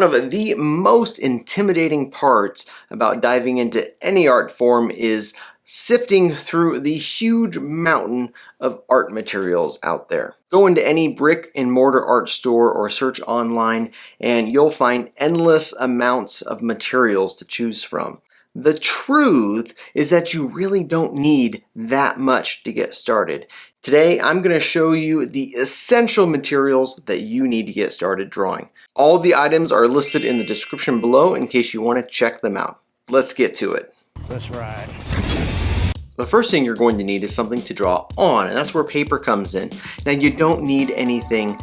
One of the most intimidating parts about diving into any art form is sifting through the huge mountain of art materials out there. Go into any brick and mortar art store or search online and you'll find endless amounts of materials to choose from. The truth is that you really don't need that much to get started. Today, I'm going to show you the essential materials that you need to get started drawing. All of the items are listed in the description below in case you want to check them out. Let's get to it. Let's ride. The first thing you're going to need is something to draw on, and that's where paper comes in. Now, you don't need anything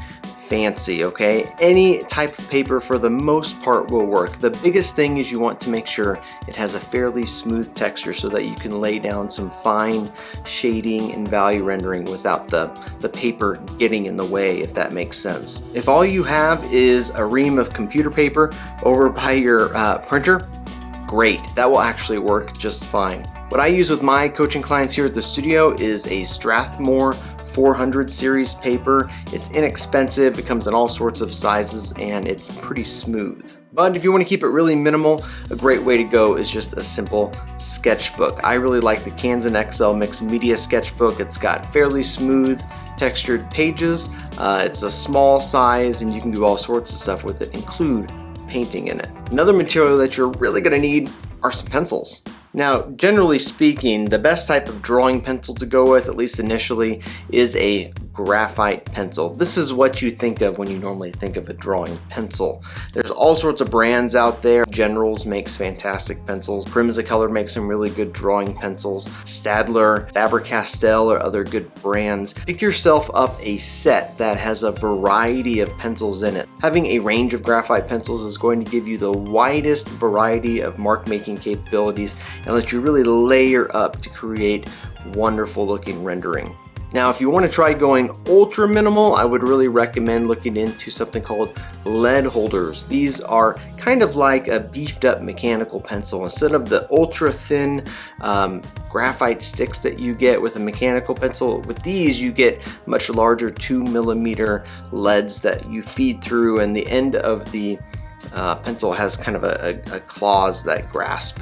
fancy, okay? Any type of paper for the most part will work. The biggest thing is you want to make sure it has a fairly smooth texture so that you can lay down some fine shading and value rendering without the paper getting in the way, if that makes sense. If all you have is a ream of computer paper over by your printer, great. That will actually work just fine. What I use with my coaching clients here at the studio is a Strathmore 400 series paper. It's inexpensive, it comes in all sorts of sizes, and it's pretty smooth. But if you want to keep it really minimal, a great way to go is just a simple sketchbook. I really like the Canson XL Mixed Media Sketchbook. It's got fairly smooth textured pages. It's a small size and you can do all sorts of stuff with it, include painting in it. Another material that you're really going to need are some pencils. Now, generally speaking, the best type of drawing pencil to go with, at least initially, is a graphite pencil. This is what you think of when you normally think of a drawing pencil. There's all sorts of brands out there. Generals makes fantastic pencils. Primzacolor makes some really good drawing pencils. Staedtler, Faber-Castell are other good brands. Pick yourself up a set that has a variety of pencils in it. Having a range of graphite pencils is going to give you the widest variety of mark making capabilities and let you really layer up to create wonderful looking rendering. Now, if you want to try going ultra minimal, I would really recommend looking into something called lead holders. These are kind of like a beefed up mechanical pencil. Instead of the ultra thin graphite sticks that you get with a mechanical pencil, with these you get much larger 2mm leads that you feed through, and the end of the pencil has kind of a claws that grasp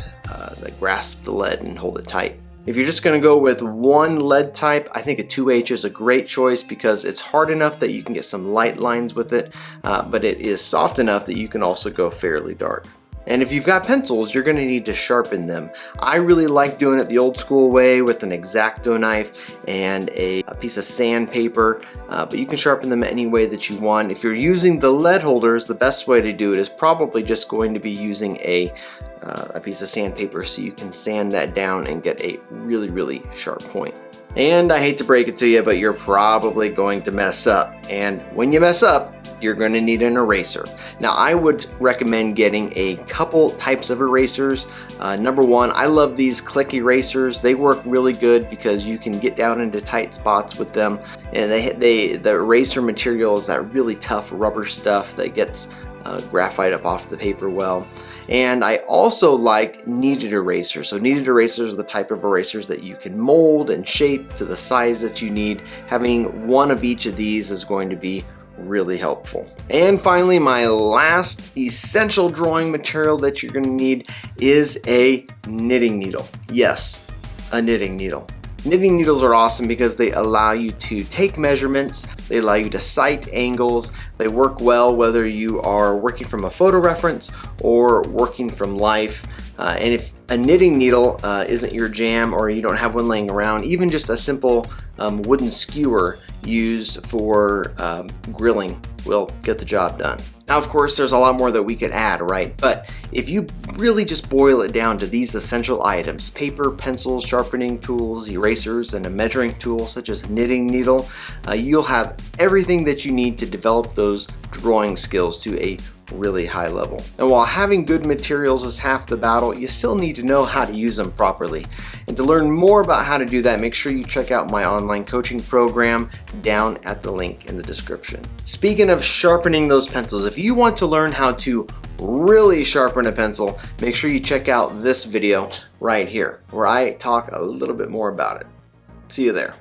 the lead and hold it tight. If you're just going to go with one lead type, I think a 2H is a great choice because it's hard enough that you can get some light lines with it, but it is soft enough that you can also go fairly dark. And if you've got pencils, you're going to need to sharpen them. I really like doing it the old school way with an X-Acto knife and a piece of sandpaper, but you can sharpen them any way that you want. If you're using the lead holders, the best way to do it is probably just going to be using a piece of sandpaper so you can sand that down and get a really, really sharp point. And I hate to break it to you, but you're probably going to mess up. And when you mess up, you're going to need an eraser. Now, I would recommend getting a couple types of erasers. Number one, I love these click erasers. They work really good because you can get down into tight spots with them, and the eraser material is that really tough rubber stuff that gets graphite up off the paper well. And I also like kneaded erasers. So kneaded erasers are the type of erasers that you can mold and shape to the size that you need. Having one of each of these is going to be really helpful. And finally, my last essential drawing material that you're going to need is a knitting needle. Yes, a knitting needle. Knitting needles are awesome because they allow you to take measurements, they allow you to sight angles, they work well whether you are working from a photo reference or working from life. And if a knitting needle isn't your jam or you don't have one laying around, even just a simple wooden skewer used for grilling will get the job done. Now, of course, there's a lot more that we could add, right? But if you really just boil it down to these essential items, paper, pencils, sharpening tools, erasers, and a measuring tool such as a knitting needle, you'll have everything that you need to develop those drawing skills to a really high level. And while having good materials is half the battle, you still need to know how to use them properly. And to learn more about how to do that, make sure you check out my online coaching program down at the link in the description. Speaking of sharpening those pencils, if you want to learn how to really sharpen a pencil, make sure you check out this video right here, where I talk a little bit more about it. See you there.